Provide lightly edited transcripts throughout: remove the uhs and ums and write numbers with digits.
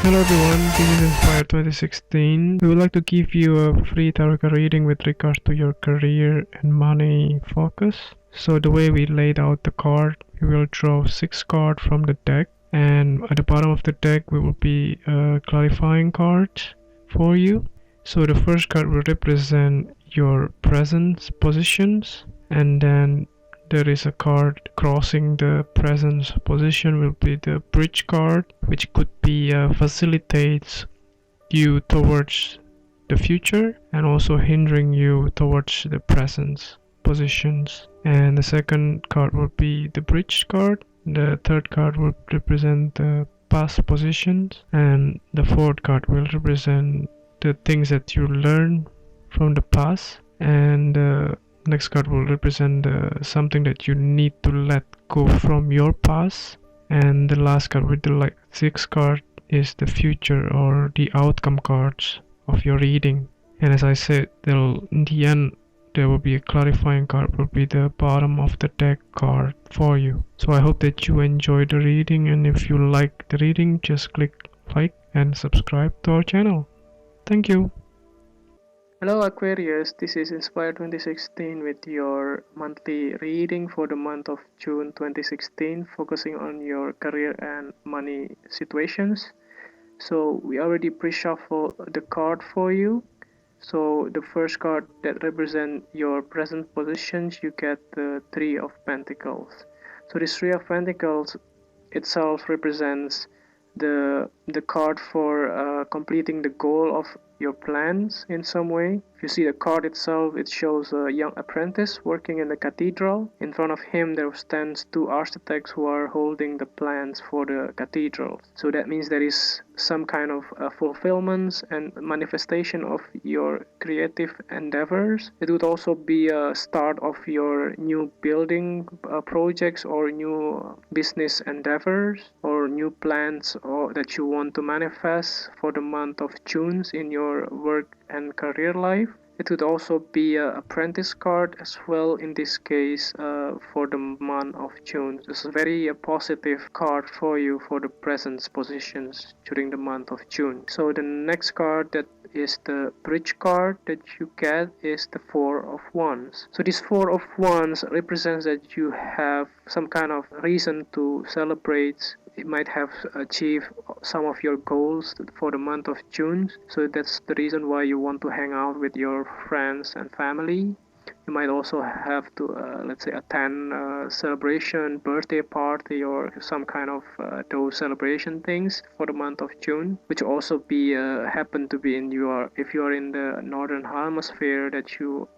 Hello everyone, this is Inspire 2016. We would like to give you a free tarot card reading with regards to your career and money focus. So the way we laid out the card, we will draw 6 cards from the deck, and at the bottom of the deck we will be clarifying cards for you. So the first card will represent your present positions, and then there is a card crossing the present position will be the bridge card, which could be facilitates you towards the future and also hindering you towards the present positions. And the second card will be the bridge card. The third card will represent the past positions, and the fourth card will represent the things that you learn from the past, and the next card will represent something that you need to let go from your past, and the last card with the sixth card is the future or the outcome cards of your reading. And as I said, in the end there will be a clarifying card will be the bottom of the deck card for you. So I hope that you enjoy the reading, and if you like the reading, just click like and subscribe to our channel. Thank you. Hello Aquarius, this is Inspire 2016 with your monthly reading for the month of June 2016, focusing on your career and money situations. So we already pre-shuffled the card for you. So the first card that represents your present positions, you get the Three of Pentacles. So this Three of Pentacles itself represents the card for completing the goal of your plans in some way. If you see the card itself, it shows a young apprentice working in the cathedral. In front of him there stands two architects who are holding the plans for the cathedral. So that means there is some kind of fulfillment and manifestation of your creative endeavors. It would also be a start of your new building projects or new business endeavors or new plans or that you want to manifest for the month of June in your work and career life. It would also be an apprentice card as well in this case for the month of June. This is a very positive card for you for the present positions during the month of June. So the next card that is the bridge card that you get is the Four of Wands. So this Four of Wands represents that you have some kind of reason to celebrate. It might have achieved some of your goals for the month of June, so that's the reason why you want to hang out with your friends and family. You might also have to let's say attend a celebration, birthday party, or some kind of those celebration things for the month of June, which also be happen to be in your, if you are in the northern hemisphere, that you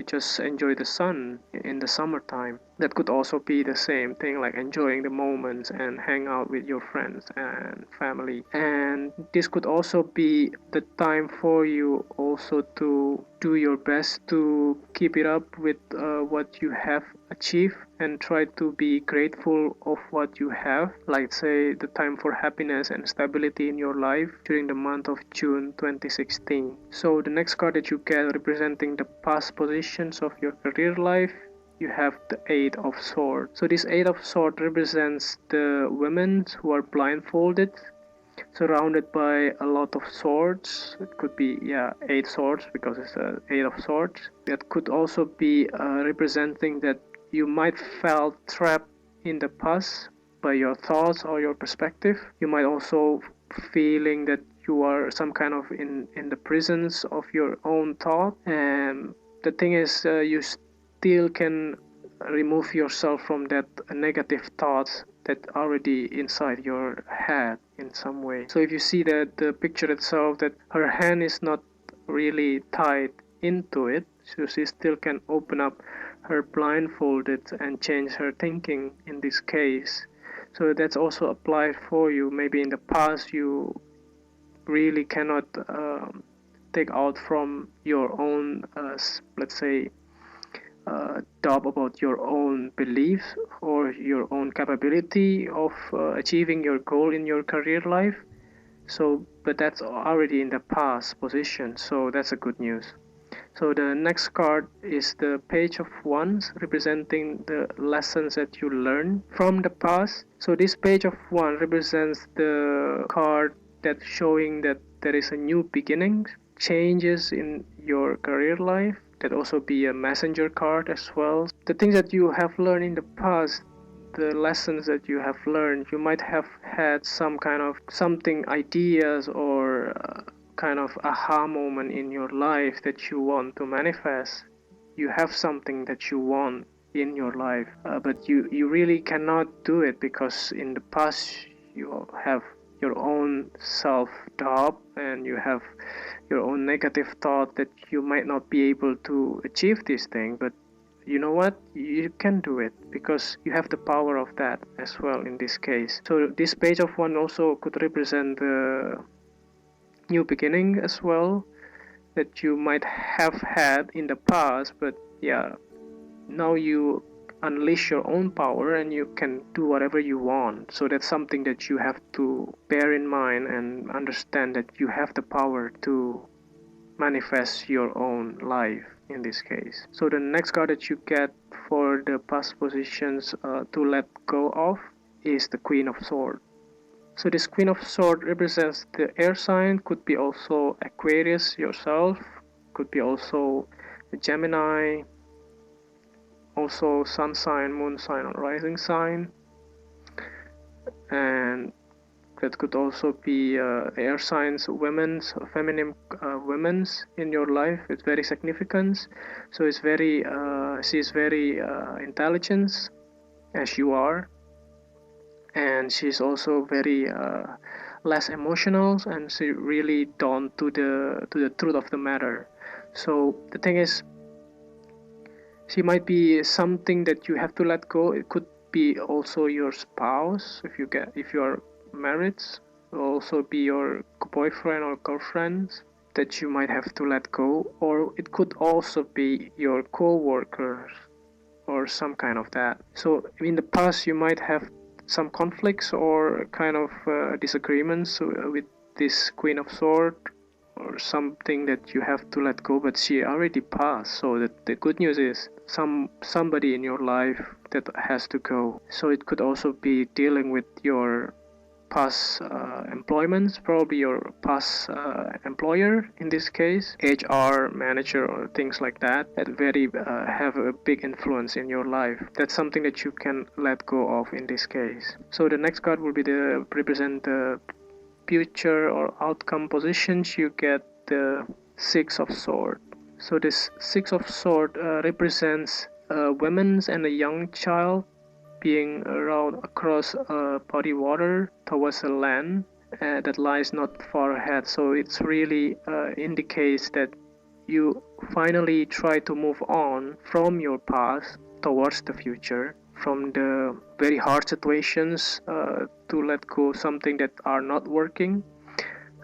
just enjoy the sun in the summertime. That could also be the same thing, like enjoying the moments and hang out with your friends and family. And this could also be the time for you also to do your best to keep it up with what you have achieved and try to be grateful of what you have, like say the time for happiness and stability in your life during the month of June 2016. So the next card that you get representing the past positions of your career life, you have the Eight of Swords. So this Eight of Swords represents the women who are blindfolded, surrounded by a lot of swords. It could be 8 swords because it's a 8 of swords. That could also be representing that you might felt trapped in the past by your thoughts or your perspective. You might also feeling that you are some kind of in the prisons of your own thought. And the thing is, you still can remove yourself from that negative thoughts that already inside your head in some way. So if you see that the picture itself, that her hand is not really tied into it, so she still can open up her blindfolded and change her thinking in this case. So that's also applied for you. Maybe in the past you really cannot take out from your own let's say doubt about your own beliefs or your own capability of achieving your goal in your career life. So but that's already in the past position, so that's a good news. So the next card is the Page of Wands, representing the lessons that you learn from the past. So this Page of Wands represents the card that's showing that there is a new beginning, changes in your career life. That also be a messenger card as well. The things that you have learned in the past, the lessons that you have learned, you might have had some kind of something ideas or kind of aha moment in your life that you want to manifest. You have something that you want in your life, but you really cannot do it because in the past you have your own self-doubt and you have your own negative thought that you might not be able to achieve this thing. But you know what, you can do it because you have the power of that as well in this case. So this Page of One also could represent the new beginning as well that you might have had in the past, but yeah, now you unleash your own power and you can do whatever you want. So that's something that you have to bear in mind and understand, that you have the power to manifest your own life in this case. So the next card that you get for the past positions to let go of is the Queen of Swords. So this Queen of Swords represents the air sign, could be also Aquarius yourself, could be also Gemini, also sun sign, moon sign, or rising sign, and that could also be air signs, women's, feminine women's in your life. It's very significant. So it's very, she's very intelligent as you are, and she's also very less emotional, and she really down to the truth of the matter. So the thing is, she might be something that you have to let go. It could be also your spouse if you are married, also be your boyfriend or girlfriend that you might have to let go, or it could also be your co-workers or some kind of that. So in the past you might have some conflicts or kind of disagreements with this Queen of Swords, or something that you have to let go, but she already passed. So the good news is somebody in your life that has to go. So it could also be dealing with your past employments, probably your past employer in this case, HR manager or things like that, that very have a big influence in your life. That's something that you can let go of in this case. So the next card will be the represent the future or outcome positions. You get the Six of Swords. So this Six of Swords represents a woman and a young child being rowed across body water towards a land that lies not far ahead. So it's really indicates that you finally try to move on from your past towards the future, from the very hard situations, to let go something that are not working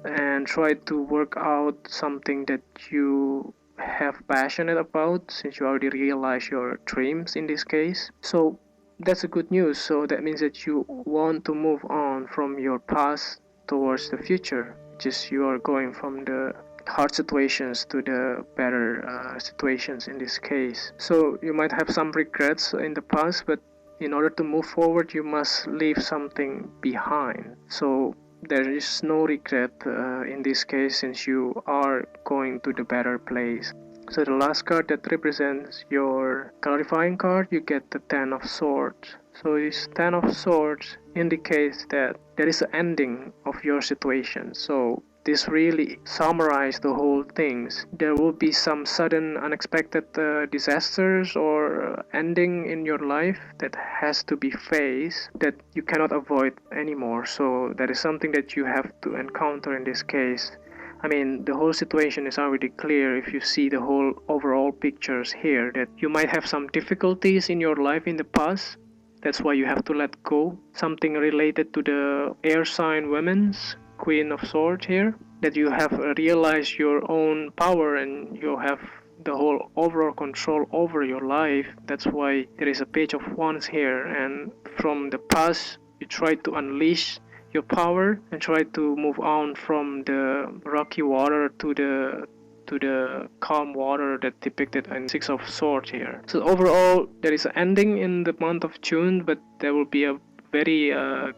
and try to work out something that you have passionate about, since you already realize your dreams in this case. So that's a good news. So that means that you want to move on from your past towards the future. Just you are going from the hard situations to the better situations in this case. So you might have some regrets in the past, but in order to move forward you must leave something behind. So there is no regret in this case, since you are going to the better place. So the last card that represents your clarifying card, you get the Ten of Swords. So this Ten of Swords indicates that there is an ending of your situation. So this really summarizes the whole things. There will be some sudden unexpected disasters or ending in your life that has to be faced, that you cannot avoid anymore. So that is something that you have to encounter in this case. I mean, the whole situation is already clear if you see the whole overall pictures here, that you might have some difficulties in your life in the past. That's why you have to let go. Something related to the air sign women's Queen of Swords here, that you have realized your own power and you have the whole overall control over your life. That's why there is a Page of Wands here, and from the past you try to unleash your power and try to move on from the rocky water to the to the calm water that depicted in Six of Swords here. So overall, there is an ending in the month of June, but there will be a very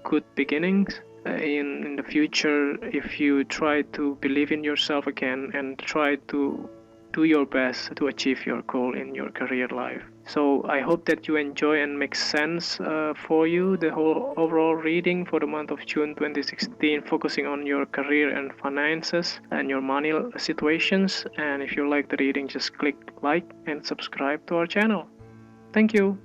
good beginnings in the future if you try to believe in yourself again and try to do your best to achieve your goal in your career life. So I hope that you enjoy and makes sense for you the whole overall reading for the month of June 2016, focusing on your career and finances and your money situations. And if you like the reading, just click like and subscribe to our channel. Thank you.